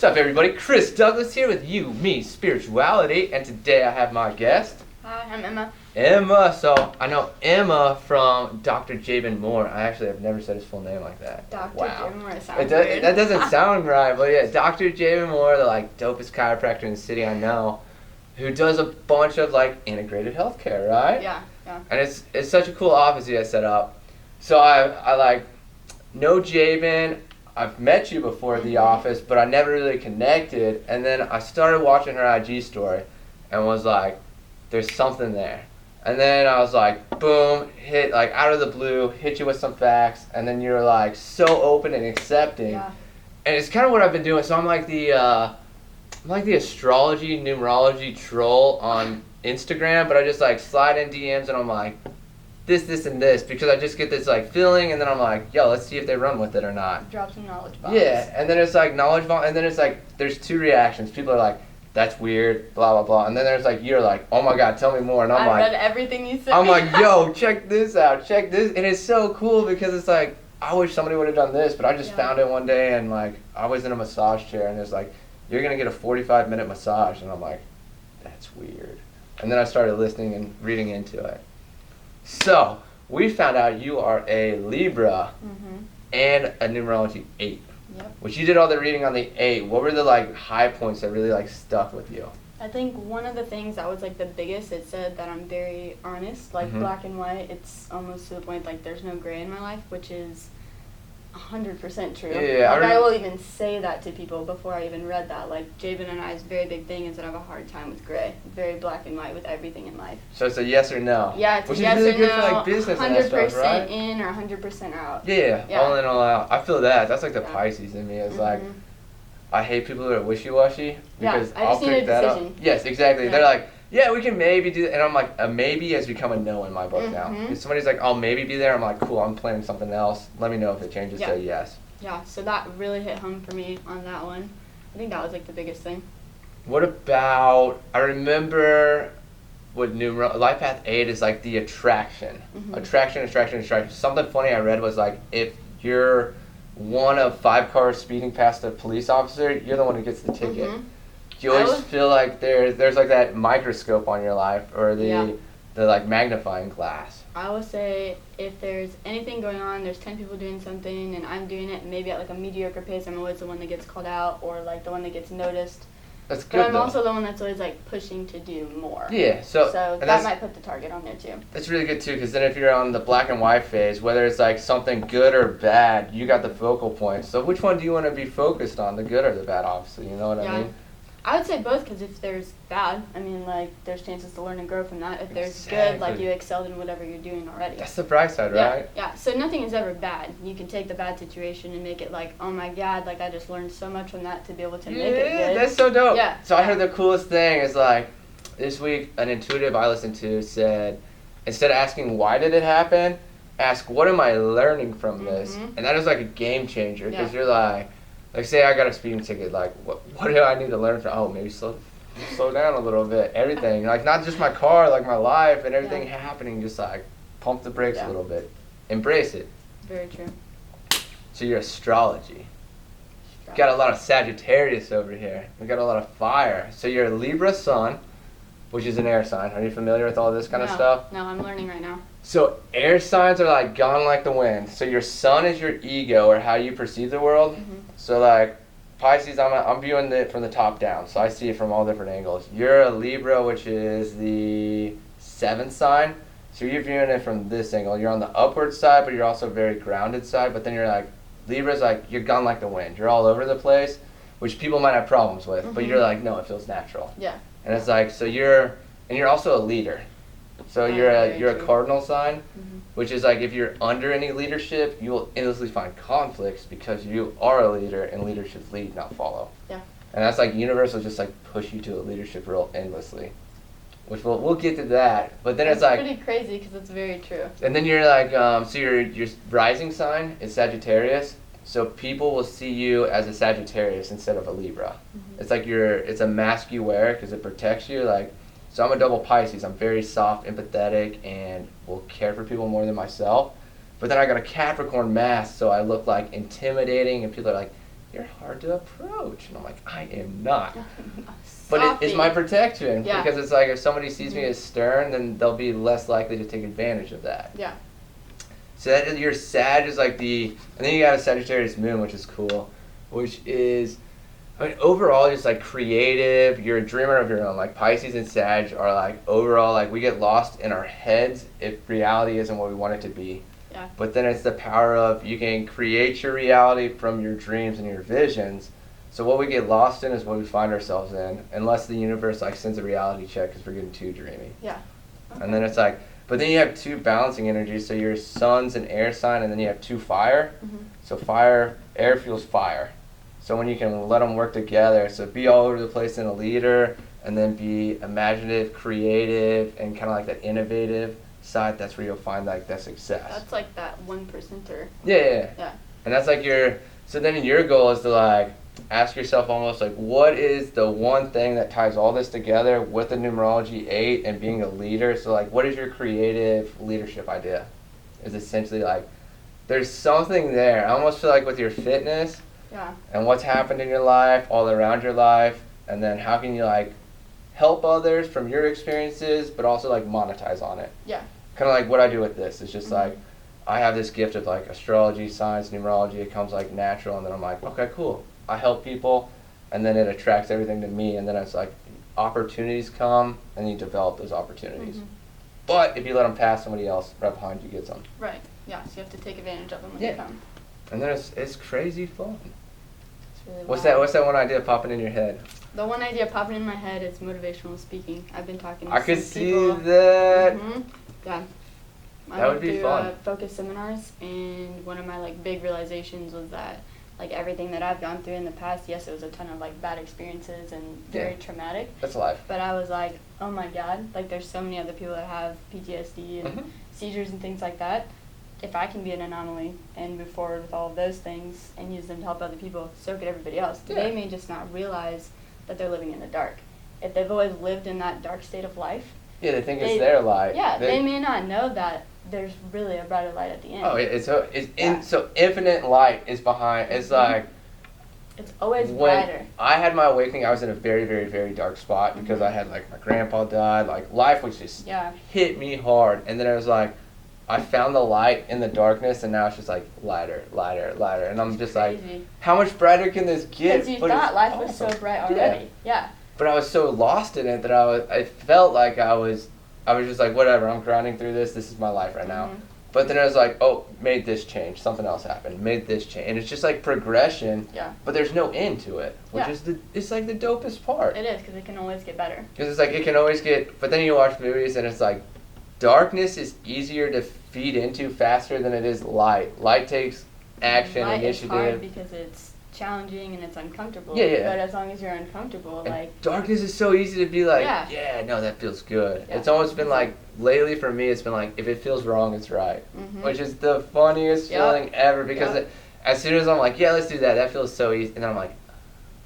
What's up, everybody? Chris Douglas here with You, Me, Spirituality, and today I have my guest. Hi, I'm Emma. Emma. So I know Emma from Dr. Jabin Moore. I actually have never said his full name like that. Dr. Wow. Jabin Moore sounds weird. That doesn't sound right, but yeah, Dr. Jabin Moore, the dopest chiropractor in the city I know, who does a bunch of integrated healthcare, right? Yeah. And it's such a cool office he has set up. So I know Jabin. I've met you before at the office, but I never really connected. And then I started watching her IG story and was like, there's something there. And then I was like, boom, hit out of the blue, hit you with some facts. And then you're so open and accepting. Yeah. And it's kind of what I've been doing. So I'm like the Astrology Numerology troll on Instagram, but I just slide in DMs and I'm like, this, and this, because I just get this feeling, and then I'm like, yo, let's see if they run with it or not. Drop some knowledge bombs. Yeah, and then it's knowledge bomb, and then it's there's two reactions. People are like, that's weird, blah blah blah, and then there's you're like, oh my god, tell me more, and I read everything you said. I'm like, yo, check this out, check this, and it's so cool because it's I wish somebody would have done this, but I just found it one day, and I was in a massage chair, and it's you're gonna get a 45-minute massage, and I'm like, that's weird, and then I started listening and reading into it. So, we found out you are a Libra and a numerology 8. Yep. Which you did all the reading on the 8. What were the high points that really stuck with you? I think one of the things that was the biggest, it said that I'm very honest, black and white. It's almost to the point there's no gray in my life, which is 100% true. Yeah, I will even say that to people before I even read that. Jabin and I's very big thing is that I have a hard time with gray. Very black and white with everything in life. So it's a yes or no. Yeah, it's which a yes is really or good no. For business and that stuff, right? 100% in or 100% out. Yeah, all in, all out. I feel that. That's the Pisces in me. It's I hate people who are wishy-washy because I I'll just need pick a that up. decision. Yes, exactly. They're yeah, we can maybe do that. And I'm like, a maybe has become a no in my book now. If somebody's I'll maybe be there, I'm like, cool, I'm planning something else. Let me know if it changes to yes. Yeah, so that really hit home for me on that one. I think that was the biggest thing. What about, I remember with Life Path 8 is the attraction. Attraction. Something funny I read was if you're one of 5 cars speeding past a police officer, you're the one who gets the ticket. You always feel there's that microscope on your life, or the magnifying glass. I will say if there's anything going on, there's 10 people doing something and I'm doing it maybe at a mediocre pace, I'm always the one that gets called out or the one that gets noticed. That's good. But I'm also the one that's always pushing to do more. Yeah, so that might put the target on there too. That's really good too, because then if you're on the black and white phase, whether it's something good or bad, you got the focal point. So which one do you want to be focused on, the good or the bad? Obviously, you know what I mean. I would say both, because if there's bad, there's chances to learn and grow from that. If there's good, you excelled in whatever you're doing already. That's the bright side, right? Yeah. So nothing is ever bad. You can take the bad situation and make it oh my god, I just learned so much from that to be able to make it good. Yeah, that's so dope. Yeah. So I heard the coolest thing is this week an intuitive I listened to said, instead of asking why did it happen, ask what am I learning from this? And that is a game changer, because you're say I got a speeding ticket, what do I need to learn from? Oh, maybe slow down a little bit. Everything, not just my car, my life and everything happening, just pump the brakes a little bit. Embrace it. Very true. So your astrology. Got a lot of Sagittarius over here. We got a lot of fire. So you're a Libra sun, which is an air sign. Are you familiar with all this kind of stuff? No, I'm learning right now. So air signs are gone like the wind. So your sun is your ego, or how you perceive the world. So Pisces, I'm viewing it from the top down. So I see it from all different angles. You're a Libra, which is the 7th sign. So you're viewing it from this angle. You're on the upward side, but you're also very grounded side. But then you're Libra's you're gone like the wind. You're all over the place, which people might have problems with. But you're no, it feels natural. Yeah. And it's so you're also a leader. So you're a cardinal sign, which is if you're under any leadership, you will endlessly find conflicts because you are a leader, and leadership lead, not follow. Yeah. And that's universe will just push you to a leadership role endlessly, which we'll get to that. But then it's pretty crazy, because it's very true. And then you're so your rising sign is Sagittarius. So people will see you as a Sagittarius instead of a Libra. It's it's a mask you wear because it protects you. So I'm a double Pisces. I'm very soft, empathetic, and will care for people more than myself. But then I got a Capricorn mask, so I look intimidating, and people are you're hard to approach. And I'm like, I am not. But But it's my protection. Yeah. Because it's like, if somebody sees me as stern, then they'll be less likely to take advantage of that. Yeah. So that your Sag is like and then you got a Sagittarius moon, which is cool, which is, I mean, overall just like creative. You're a dreamer of your own. Like Pisces and Sag are like overall, like we get lost in our heads if reality isn't what we want it to be. Yeah. But then it's the power of, you can create your reality from your dreams and your visions. So what we get lost in is what we find ourselves in, unless the universe like sends a reality check because we're getting too dreamy. Yeah. Okay. And then it's like, but then you have two balancing energies. So your sun's an air sign, and then you have two fire. So air fuels fire. So when you can let them work together, so be all over the place in a leader, and then be imaginative, creative, and kind of like that innovative side, that's where you'll find like that success. That's like that 1%er. Yeah. And that's like so then your goal is to like ask yourself almost like, what is the one thing that ties all this together with the numerology 8 and being a leader? So like, what is your creative leadership idea? Is essentially like, there's something there. I almost feel like with your fitness and what's happened in your life, all around your life, and then how can you like help others from your experiences, but also like monetize on it. Yeah. Kind of like what I do with this. It's just like, I have this gift of like astrology, science, numerology. It comes like natural, and then I'm like, okay, cool. I help people, and then it attracts everything to me, and then it's like opportunities come, and you develop those opportunities. But if you let them pass, somebody else right behind you gets them. Right. Yeah. So you have to take advantage of them when they come. And then it's crazy fun. It's really What's wild. that one idea popping in your head? The one idea popping in my head is motivational speaking. I've been talking to I some could see people. that. Yeah. That would be fun. Focus seminars, and one of my like big realizations was that like everything that I've gone through in the past, yes, it was a ton of like bad experiences and very traumatic. That's life. But I was like, oh my God, like there's so many other people that have PTSD and seizures and things like that. If I can be an anomaly and move forward with all of those things and use them to help other people, so could everybody else. Yeah. They may just not realize that they're living in the dark. If they've always lived in that dark state of life, they think it's their light. Yeah, they may not know that there's really a brighter light at the end. Oh, so infinite light is behind. It's like, it's always when brighter. I had my awakening, I was in a very, very, very dark spot because I had like my grandpa died. Like life was just hit me hard, and then I was like, I found the light in the darkness, and now it's just like lighter, lighter, lighter, and I'm just like, how much brighter can this get? Because you thought life was so bright already. Yeah. But I was so lost in it that I felt like I was just like, whatever, I'm grinding through this. This is my life right now. But then I was like, oh, made this change. Something else happened. Made this change. And it's just like progression. Yeah. But there's no end to it, which is it's like the dopest part. It is, because it can always get better. Because it's like, it can always get, but then you watch movies and it's like, darkness is easier to feed into faster than it is light. Light takes action, light initiative. Light is hard because it's challenging and it's uncomfortable. Yeah. But as long as you're uncomfortable, and like... darkness is so easy to be like, no, that feels good. Yeah. It's almost been like, lately for me, it's been like, if it feels wrong, it's right. Which is the funniest feeling ever, because as soon as I'm like, yeah, let's do that, that feels so easy. And then I'm like,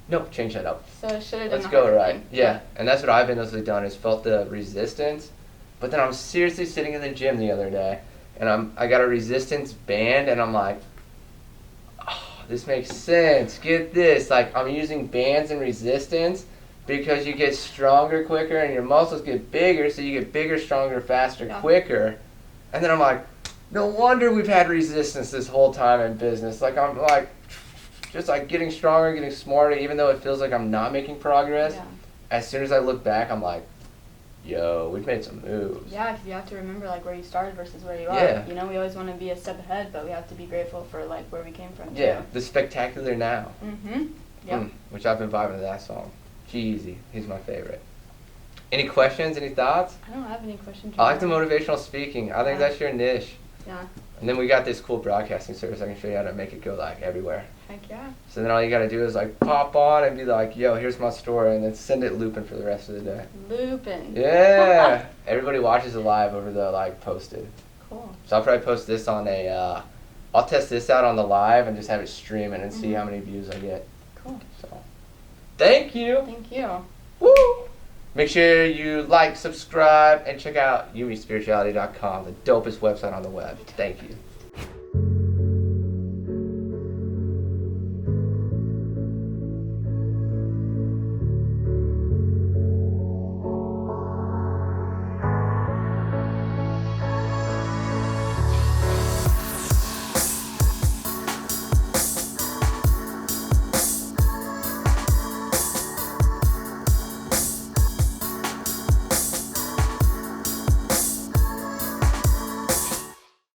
nope, change that up. So it should have done Let's go right. Yeah. And that's what I've been mostly done, is felt the resistance. But then I'm seriously sitting in the gym the other day, and I got a resistance band, and I'm like, oh, this makes sense. Get this. Like, I'm using bands and resistance because you get stronger quicker, and your muscles get bigger, so you get bigger, stronger, faster, quicker. And then I'm like, no wonder we've had resistance this whole time in business. Like, I'm like, just like getting stronger, getting smarter, even though it feels like I'm not making progress. Yeah. As soon as I look back, I'm like, yo, we've made some moves. Yeah, because you have to remember like where you started versus where you are. Yeah. You know, we always want to be a step ahead, but we have to be grateful for like where we came from. Yeah, the spectacular now. Yep. Which I've been vibing to that song. Jeezy, he's my favorite. Any questions? Any thoughts? I don't have any questions. I like the motivational speaking. I think that's your niche. Yeah. And then we got this cool broadcasting service. I can show you how to make it go like everywhere. Heck yeah. So then all you gotta do is like pop on and be like, yo, here's my story, and then send it looping for the rest of the day. Looping. Yeah. Everybody watches it live over the like posted. Cool. So I'll probably post this on I'll test this out on the live and just have it streaming and see how many views I get. Cool. So, thank you. Thank you. Woo! Make sure you like, subscribe, and check out yumispirituality.com, the dopest website on the web. Thank you.